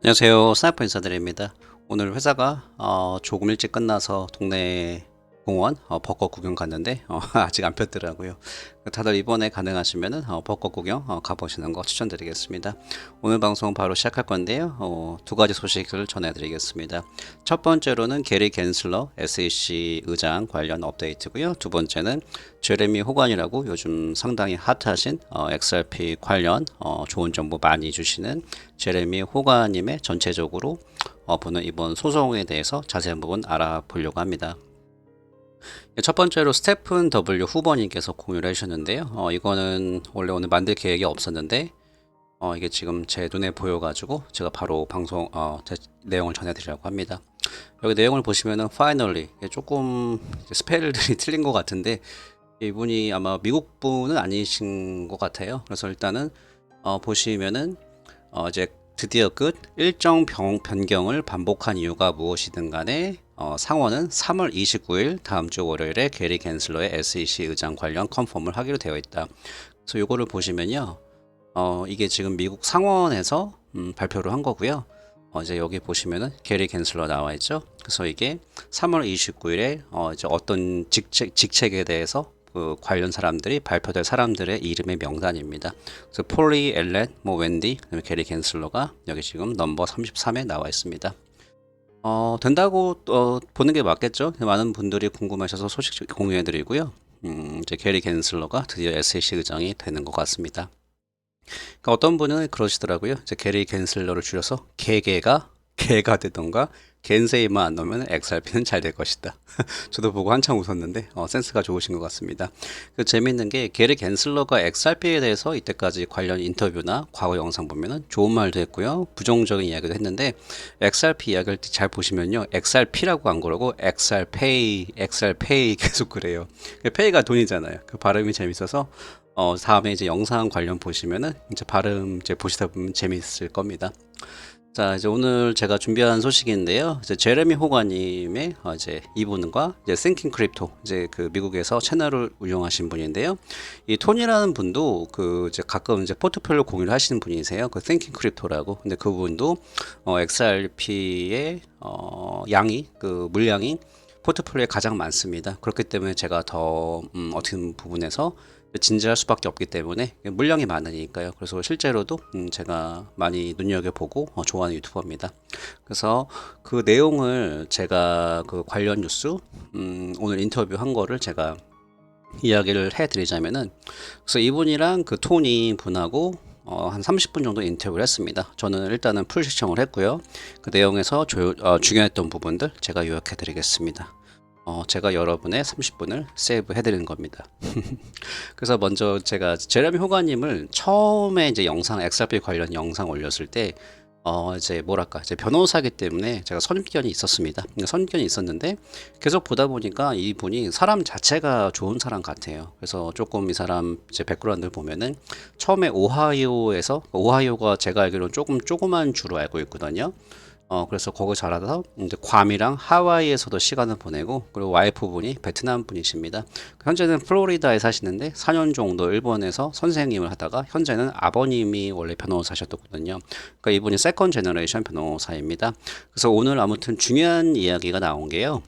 안녕하세요. 스나이퍼 인사드립니다. 오늘 회사가 조금 일찍 끝나서 동네 공원 벚꽃 구경 갔는데 아직 안 폈더라고요. 다들 이번에 가능하시면은 벚꽃 구경 가보시는 거 추천드리겠습니다. 오늘 방송 바로 시작할 건데요. 두 가지 소식을 전해드리겠습니다. 첫 번째로는 게리 갠슬러 SEC 의장 관련 업데이트고요. 두 번째는 제레미 호간이라고 요즘 상당히 핫하신 XRP 관련 좋은 정보 많이 주시는 제레미 호간님의 전체적으로 보는 이번 소송에 대해서 자세한 부분 알아보려고 합니다. 첫 번째로 스테픈 W 후보님께서 공유를 해주셨는데요. 이거는 원래 오늘 만들 계획이 없었는데 이게 지금 제 눈에 보여가지고 제가 바로 방송 제 내용을 전해드리려고 합니다. 여기 내용을 보시면은 finally 조금 스펠들이 틀린 것 같은데 이분이 아마 미국 분은 아니신 것 같아요. 그래서 일단은 보시면은 이제 드디어 끝 일정 변경을 반복한 이유가 무엇이든 간에 상원은 3월 29일 다음 주 월요일에 게리 갠슬러의 SEC 의장 관련 컨펌을 하기로 되어 있다. 그래서 요거를 보시면요. 이게 지금 미국 상원에서 발표를 한 거고요. 이제 여기 보시면은 게리 갠슬러 나와 있죠. 그래서 이게 3월 29일에 이제 어떤 직책에 대해서 그 관련 사람들이 발표될 사람들의 이름의 명단입니다. 그래서 폴리, 엘렌, 웬디, 그다음에 게리 갠슬러가 여기 지금 넘버 33에 나와 있습니다. 된다고 보는 게 맞겠죠. 많은 분들이 궁금하셔서 소식 공유해드리고요. 이제 게리 갠슬러가 드디어 SEC 의장이 되는 것 같습니다. 그러니까 어떤 분은 그러시더라고요. 이제 게리 갠슬러를 줄여서 개가 되던가 겐세이만 안 넣으면 XRP는 잘 될 것이다. 저도 보고 한참 웃었는데 센스가 좋으신 것 같습니다. 그 재밌는 게 게리 갠슬러가 XRP에 대해서 이때까지 관련 인터뷰나 과거 영상 보면은 좋은 말도 했고요, 부정적인 이야기도 했는데 XRP 이야기를 잘 보시면요, XRP라고 안 그러고 XRPay 계속 그래요. 페이가 돈이잖아요. 그 발음이 재밌어서 다음에 이제 영상 관련 보시면은 이제 발음 이제 보시다 보면 재밌을 겁니다. 자, 이제 오늘 제가 준비한 소식인데요. 이제 제레미 호가님의 이제 이분과 이제 Thinking Crypto, 이제 그 미국에서 채널을 운영하신 분인데요. 이 톤이라는 분도 그 이제 가끔 이제 포트폴리오 공유를 하시는 분이세요. 그 Thinking Crypto라고. 근데 그분도 XRP의 양이 그 물량이 포트폴리오에 가장 많습니다. 그렇기 때문에 제가 더 어떻게 부분에서 진지할 수밖에 없기 때문에 물량이 많으니까요. 그래서 실제로도 제가 많이 눈여겨보고 좋아하는 유튜버입니다. 그래서 그 내용을 제가 그 관련 뉴스 오늘 인터뷰한 거를 제가 이야기를 해드리자면은, 그래서 이분이랑 그 토니 분하고 한 30분 정도 인터뷰를 했습니다. 저는 일단은 풀 시청을 했고요. 그 내용에서 중요했던 부분들 제가 요약해 드리겠습니다. 제가 여러분의 30분을 세이브 해드리는 겁니다. 그래서 먼저 제가 제레미 호가님을 처음에 이제 영상 XRP 관련 영상 올렸을 때 이제 뭐랄까 이제 변호사기 때문에 제가 선입견이 있었습니다. 선입견이 있었는데 계속 보다 보니까 이분이 사람 자체가 좋은 사람 같아요. 그래서 조금 이 사람 이제 백그라운드를 보면은 처음에 오하이오가 제가 알기로는 조금 조그만 주로 알고 있거든요. 그래서 거기 자라서 이제 괌이랑 하와이에서도 시간을 보내고, 그리고 와이프분이 베트남 분이십니다. 현재는 플로리다에 사시는데 4년 정도 일본에서 선생님을 하다가 현재는 아버님이 원래 변호사셨거든요. 그러니까 이분이 세컨 제너레이션 변호사입니다. 그래서 오늘 아무튼 중요한 이야기가 나온 게요.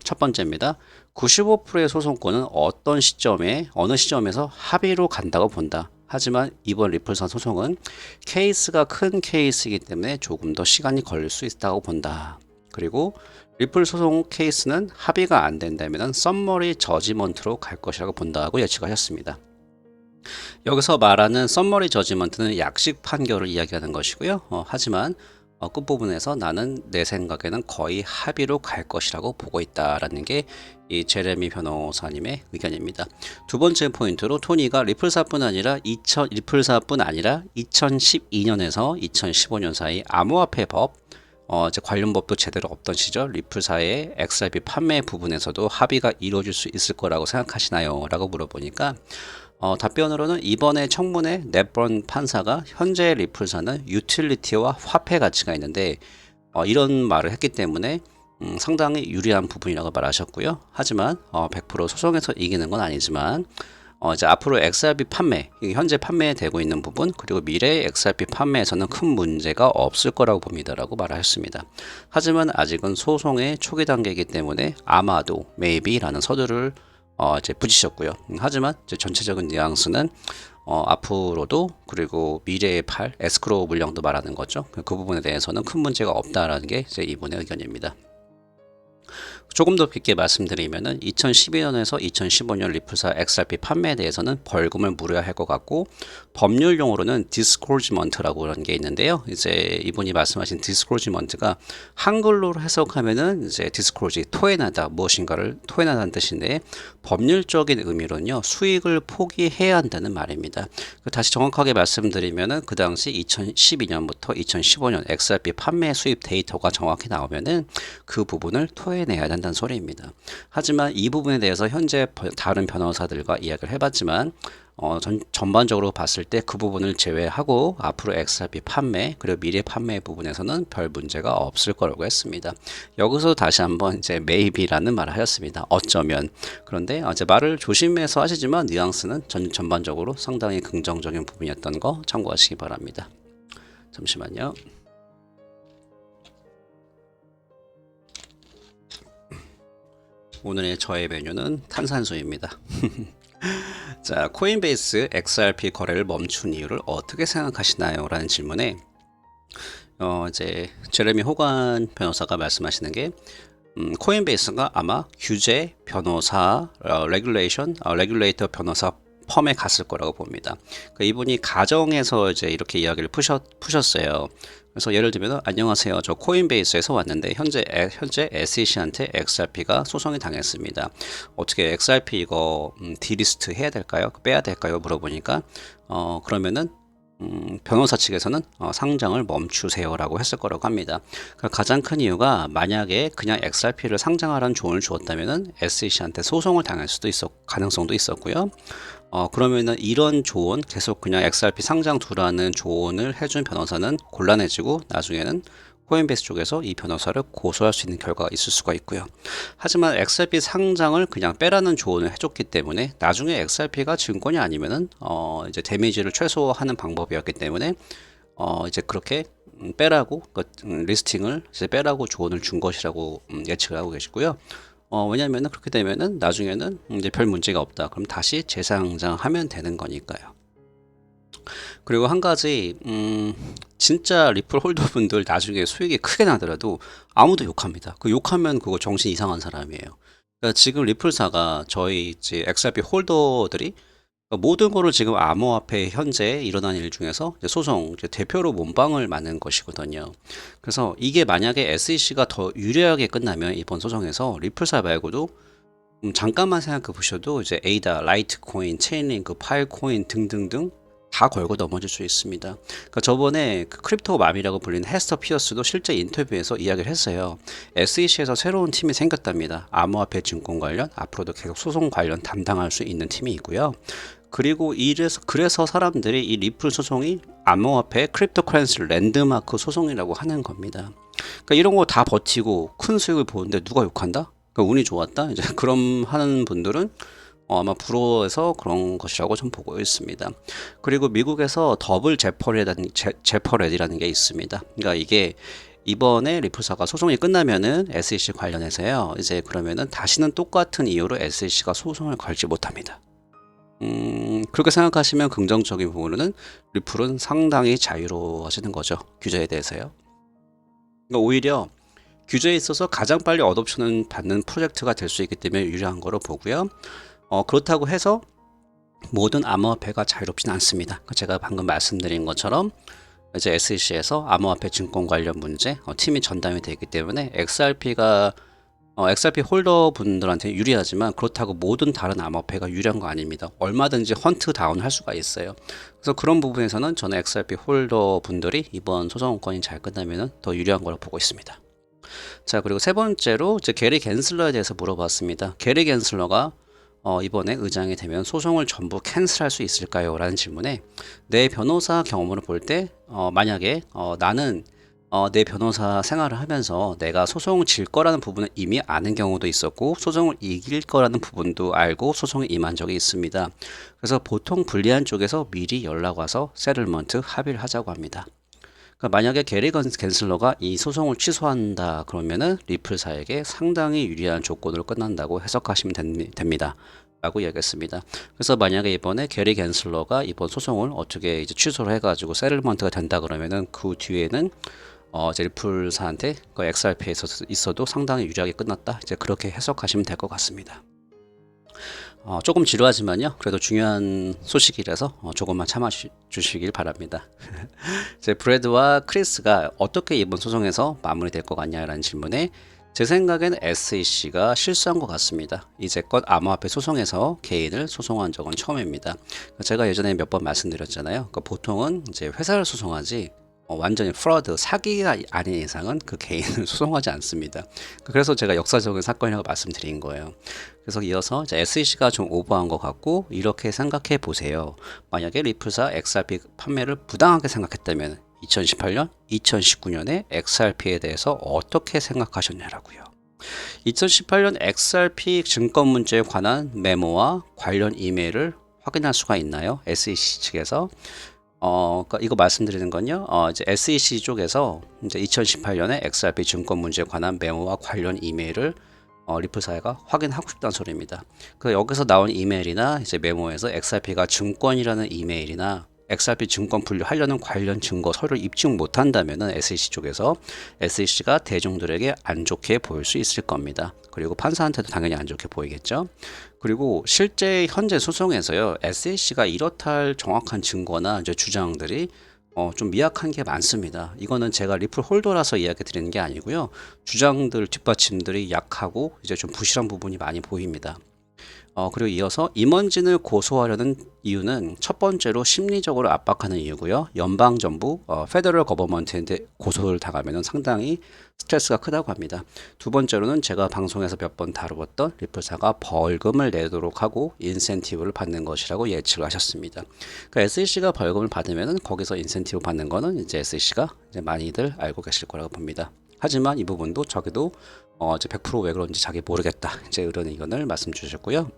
첫 번째입니다. 95%의 소송권은 어느 시점에서 합의로 간다고 본다. 하지만 이번 리플사 소송은 케이스가 큰 케이스이기 때문에 조금 더 시간이 걸릴 수 있다고 본다. 그리고 리플 소송 케이스는 합의가 안 된다면 썸머리 저지먼트로 갈 것이라고 본다고 예측하셨습니다. 여기서 말하는 썸머리 저지먼트는 약식 판결을 이야기하는 것이고요. 하지만 끝부분에서 나는 내 생각에는 거의 합의로 갈 것이라고 보고 있다라는 게 이 제레미 변호사님의 의견입니다. 두 번째 포인트로 토니가 리플사뿐 아니라 2012년에서 2015년 사이 암호화폐 법 이제 관련 법도 제대로 없던 시절 리플사의 XRP 판매 부분에서도 합의가 이루어질 수 있을 거라고 생각하시나요? 라고 물어보니까 답변으로는 이번에 청문회 넷번 판사가 현재 리플사는 유틸리티와 화폐 가치가 있는데 이런 말을 했기 때문에 상당히 유리한 부분이라고 말하셨고요. 하지만 100% 소송에서 이기는 건 아니지만 이제 앞으로 XRP 판매, 현재 판매되고 있는 부분, 그리고 미래의 XRP 판매에서는 큰 문제가 없을 거라고 봅니다라고 말하셨습니다. 하지만 아직은 소송의 초기 단계이기 때문에 아마도, maybe라는 서두를 이제 붙이셨고요. 하지만 이제 전체적인 뉘앙스는 앞으로도, 그리고 미래에 팔 에스크로우 물량도 말하는 거죠. 그 부분에 대해서는 큰 문제가 없다라는 게 이제 이분의 의견입니다. 조금 더 깊게 말씀드리면은 2012년에서 2015년 리플사 XRP 판매에 대해서는 벌금을 물어야 할 것 같고, 법률 용어로는 디스코지먼트라고 하는 게 있는데요. 이제 이분이 말씀하신 디스코지먼트가 한글로 해석하면은 이제 디스코지, 토해내다, 무엇인가를 토해내다는 뜻인데, 법률적인 의미로는요, 수익을 포기해야 한다는 말입니다. 다시 정확하게 말씀드리면은 그 당시 2012년부터 2015년 XRP 판매 수입 데이터가 정확히 나오면은 그 부분을 토해내야 한다는 소리입니다. 하지만 이 부분에 대해서 현재 다른 변호사들과 이야기를 해봤지만 전반적으로 봤을 때 그 부분을 제외하고 앞으로 XRP 판매, 그리고 미래 판매 부분에서는 별 문제가 없을 거라고 했습니다. 여기서 다시 한번 이제 maybe라는 말을 하셨습니다. 어쩌면. 그런데 이제 말을 조심해서 하시지만 뉘앙스는 전반적으로 상당히 긍정적인 부분이었던 거 참고하시기 바랍니다. 잠시만요. 오늘의 저의 메뉴는 탄산수입니다. 자, 코인베이스 XRP 거래를 멈춘 이유를 어떻게 생각하시나요? 라는 질문에 이제 제레미 호간 변호사가 말씀하시는 게 코인베이스가 아마 규제 변호사, 레귤레이터 변호사 펌에 갔을 거라고 봅니다. 그러니까 이분이 가정에서 이제 이렇게 이야기를 푸셨어요. 그래서 예를 들면 안녕하세요, 저 코인베이스에서 왔는데 현재 SEC한테 XRP가 소송이 당했습니다. 어떻게 XRP 이거 디리스트 해야 될까요? 빼야 될까요? 물어보니까 그러면은 변호사 측에서는 상장을 멈추세요라고 했을 거라고 합니다. 가장 큰 이유가 만약에 그냥 XRP를 상장하라는 조언을 주었다면은 SEC한테 소송을 당할 수도 가능성도 있었고요. 그러면은 이런 조언, 계속 그냥 XRP 상장 두라는 조언을 해준 변호사는 곤란해지고 나중에는 코인베이스 쪽에서 이 변호사를 고소할 수 있는 결과가 있을 수가 있고요. 하지만 XRP 상장을 그냥 빼라는 조언을 해줬기 때문에 나중에 XRP가 증권이 아니면은 이제 데미지를 최소화하는 방법이었기 때문에 이제 그렇게 빼라고 리스팅을 이제 빼라고 조언을 준 것이라고 예측을 하고 계시고요. 왜냐면은 그렇게 되면은 나중에는 이제 별 문제가 없다. 그럼 다시 재상장하면 되는 거니까요. 그리고 한 가지, 진짜 리플 홀더 분들 나중에 수익이 크게 나더라도 아무도 욕합니다. 그 욕하면 그거 정신 이상한 사람이에요. 그러니까 지금 리플사가 저희 이제 XRP 홀더들이 모든 거를 지금 암호화폐 현재 일어난 일 중에서 이제 소송, 이제 대표로 몸빵을 맞는 것이거든요. 그래서 이게 만약에 SEC가 더 유리하게 끝나면 이번 소송에서 리플사 말고도 잠깐만 생각해 보셔도 이제 에이다, 라이트코인, 체인링크, 파일코인 등등등 다 걸고 넘어질 수 있습니다. 그러니까 저번에 그 크립토 맘이라고 불리는 헤스터 피어스도 실제 인터뷰에서 이야기를 했어요. SEC에서 새로운 팀이 생겼답니다. 암호화폐 증권 관련, 앞으로도 계속 소송 관련 담당할 수 있는 팀이 있고요. 그리고 그래서 사람들이 이 리플 소송이 암호화폐 크립토커런시 랜드마크 소송이라고 하는 겁니다. 그러니까 이런 거 다 버티고 큰 수익을 보는데 누가 욕한다? 그러니까 운이 좋았다? 이제 그런 하는 분들은 아마 부러워서 그런 것이라고 좀 보고 있습니다. 그리고 미국에서 더블 제퍼렛이라는 게 있습니다. 그러니까 이게 이번에 리플사가 소송이 끝나면은 SEC 관련해서요. 이제 그러면은 다시는 똑같은 이유로 SEC가 소송을 걸지 못합니다. 그렇게 생각하시면 긍정적인 부분은 리플은 상당히 자유로워지는 거죠. 규제에 대해서요. 그러니까 오히려 규제에 있어서 가장 빨리 어둄션을 받는 프로젝트가 될 수 있기 때문에 유리한 거로 보고요. 그렇다고 해서 모든 암호화폐가 자유롭진 않습니다. 제가 방금 말씀드린 것처럼 이제 SEC에서 암호화폐 증권 관련 문제 팀이 전담이 되기 때문에 XRP 홀더 분들한테 유리하지만 그렇다고 모든 다른 암호화폐가 유리한 거 아닙니다. 얼마든지 헌트 다운 할 수가 있어요. 그래서 그런 부분에서는 저는 XRP 홀더 분들이 이번 소송권이 잘 끝나면 더 유리한 걸로 보고 있습니다. 자, 그리고 세 번째로 이제 게리 갠슬러에 대해서 물어봤습니다. 게리 갠슬러가 이번에 의장이 되면 소송을 전부 캔슬할 수 있을까요? 라는 질문에 내 변호사 경험으로 볼 때 만약에 나는 내 변호사 생활을 하면서 내가 소송을 질 거라는 부분을 이미 아는 경우도 있었고 소송을 이길 거라는 부분도 알고 소송에 임한 적이 있습니다. 그래서 보통 불리한 쪽에서 미리 연락 와서 세틀먼트 합의를 하자고 합니다. 그러니까 만약에 게리 갠슬러가 이 소송을 취소한다 그러면은 리플사에게 상당히 유리한 조건으로 끝난다고 해석하시면 됩니다. 라고 얘기했습니다. 그래서 만약에 이번에 게리 갠슬러가 이번 소송을 어떻게 이제 취소를 해가지고 세틀먼트가 된다 그러면은 그 뒤에는 이제 리플사한테 그 XRP에 있어도 상당히 유리하게 끝났다. 이제 그렇게 해석하시면 될 것 같습니다. 조금 지루하지만요. 그래도 중요한 소식이라서 조금만 참아 주시길 바랍니다. 이제 브래드와 크리스가 어떻게 이번 소송에서 마무리될 것 같냐라는 질문에 제 생각엔 SEC가 실수한 것 같습니다. 이제껏 암호화폐 소송에서 개인을 소송한 적은 처음입니다. 제가 예전에 몇 번 말씀드렸잖아요. 그러니까 보통은 이제 회사를 소송하지 완전히 프로드, 사기가 아닌 이상은 그 개인을 소송하지 않습니다. 그래서 제가 역사적인 사건이라고 말씀드린 거예요. 그래서 이어서 SEC가 좀 오버한 것 같고 이렇게 생각해 보세요. 만약에 리플사 XRP 판매를 부당하게 생각했다면 2018년, 2019년에 XRP에 대해서 어떻게 생각하셨냐라고요. 2018년 XRP 증권 문제에 관한 메모와 관련 이메일을 확인할 수가 있나요? SEC 측에서 그러니까 이거 말씀드리는 건요. 이제 SEC 쪽에서 이제 2018년에 XRP 증권 문제에 관한 메모와 관련 이메일을 리플사가 확인하고 싶다는 소리입니다. 그 여기서 나온 이메일이나 이제 메모에서 XRP가 증권이라는 이메일이나 XRP 증권 분류하려는 관련 증거 서류를 입증 못한다면은 SEC 쪽에서 SEC가 대중들에게 안 좋게 보일 수 있을 겁니다. 그리고 판사한테도 당연히 안 좋게 보이겠죠. 그리고 실제 현재 소송에서요, SEC가 이렇다 할 정확한 증거나 이제 주장들이 좀 미약한 게 많습니다. 이거는 제가 리플 홀더라서 이야기 드리는 게 아니고요. 주장들 뒷받침들이 약하고 이제 좀 부실한 부분이 많이 보입니다. 그리고 이어서 임원진을 고소하려는 이유는 첫 번째로 심리적으로 압박하는 이유고요. 연방정부, 페더럴 거버먼트한테 고소를 당하면 상당히 스트레스가 크다고 합니다. 두 번째로는 제가 방송에서 몇 번 다루었던 리플사가 벌금을 내도록 하고 인센티브를 받는 것이라고 예측을 하셨습니다. 그러니까 SEC가 벌금을 받으면 거기서 인센티브 받는 거는 이제 SEC가 이제 많이들 알고 계실 거라고 봅니다. 하지만 이 부분도 자기도 이제 100%왜 그런지 자기 모르겠다. 이제 이런 의견을 말씀 주셨고요.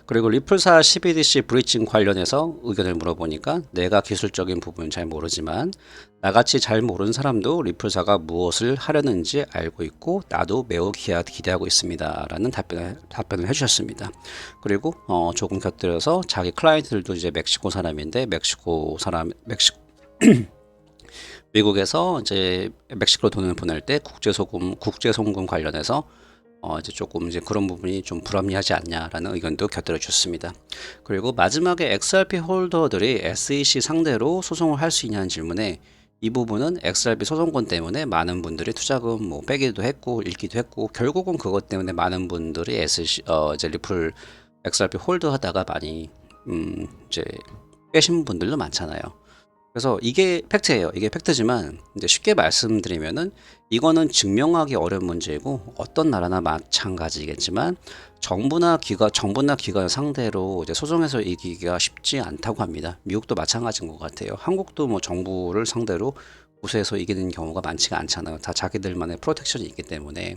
그리고 리플사 CBDC 브리칭 관련해서 의견을 물어보니까 내가 기술적인 부분은 잘 모르지만 나같이 잘 모르는 사람도 리플사가 무엇을 하려는지 알고 있고 나도 매우 기대하고 있습니다. 라는 답변을 해주셨습니다. 그리고 조금 곁들여서 자기 클라이언트들도 이제 멕시코 사람인데 미국에서 이제 멕시코로 돈을 보낼 때 국제송금 관련해서 이제 조금 이제 그런 부분이 좀 불합리하지 않냐라는 의견도 곁들여 주셨습니다. 그리고 마지막에 XRP 홀더들이 SEC 상대로 소송을 할 수 있냐는 질문에 이 부분은 XRP 소송권 때문에 많은 분들이 투자금 뭐 빼기도 했고 읽기도 했고 결국은 그것 때문에 많은 분들이 이제 리플 XRP 홀더 하다가 많이 이제 빼신 분들도 많잖아요. 그래서 이게 팩트예요. 이게 팩트지만 이제 쉽게 말씀드리면은 이거는 증명하기 어려운 문제이고 어떤 나라나 마찬가지겠지만 정부나 기관 상대로 이제 소송에서 이기기가 쉽지 않다고 합니다. 미국도 마찬가지인 것 같아요. 한국도 뭐 정부를 상대로 고소해서 이기는 경우가 많지가 않잖아요. 다 자기들만의 프로텍션이 있기 때문에.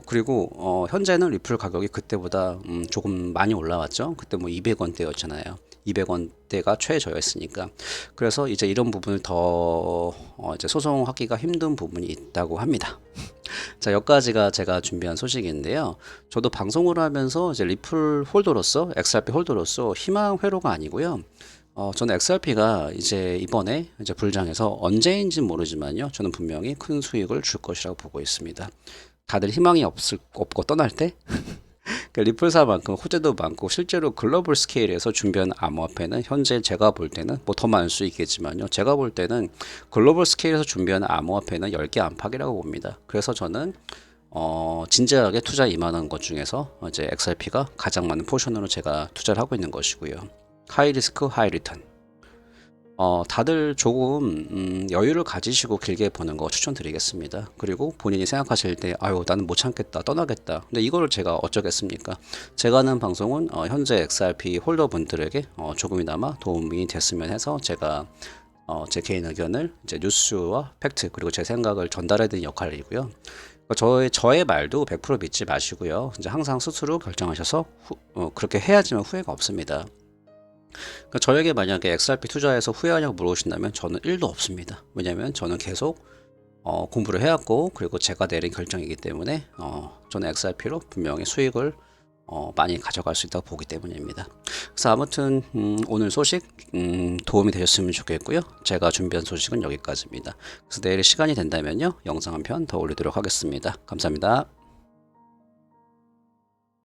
그리고 현재는 리플 가격이 그때보다 조금 많이 올라왔죠. 그때 뭐 200원대였잖아요. 200원대가 최저였으니까. 그래서 이제 이런 부분을 더 이제 소송하기가 힘든 부분이 있다고 합니다. 자, 여기까지가 제가 준비한 소식인데요. 저도 방송을 하면서 이제 리플 홀더로서, XRP 홀더로서 희망 회로가 아니고요. 저는 XRP가 이제 이번에 이제 불장해서 언제인지는 모르지만요. 저는 분명히 큰 수익을 줄 것이라고 보고 있습니다. 다들 희망이 없고 떠날 때 그러니까 리플사만큼 호재도 많고 실제로 글로벌 스케일에서 준비한 암호화폐는 현재 제가 볼 때는 뭐 더 많을 수 있겠지만요. 제가 볼 때는 글로벌 스케일에서 준비한 암호화폐는 10개 안팎이라고 봅니다. 그래서 저는 진지하게 투자 임하는 것 중에서 이제 XRP가 가장 많은 포션으로 제가 투자를 하고 있는 것이고요. 하이 리스크 하이 리턴. 다들 조금 여유를 가지시고 길게 보는 거 추천드리겠습니다. 그리고 본인이 생각하실 때 아유 나는 못 참겠다 떠나겠다. 근데 이거를 제가 어쩌겠습니까? 제가 하는 방송은 현재 XRP 홀더 분들에게 조금이나마 도움이 됐으면 해서 제가 제 개인 의견을 이제 뉴스와 팩트 그리고 제 생각을 전달해 드리는 역할이고요. 저의 말도 100% 믿지 마시고요. 이제 항상 스스로 결정하셔서 그렇게 해야지만 후회가 없습니다. 그러니까 저에게 만약에 XRP 투자해서 후회하냐고 물어보신다면 저는 1도 없습니다. 왜냐면 저는 계속 공부를 해왔고 그리고 제가 내린 결정이기 때문에 저는 XRP로 분명히 수익을 많이 가져갈 수 있다고 보기 때문입니다. 그래서 아무튼 오늘 소식 도움이 되셨으면 좋겠고요. 제가 준비한 소식은 여기까지입니다. 그래서 내일 시간이 된다면요 영상 한 편 더 올리도록 하겠습니다. 감사합니다.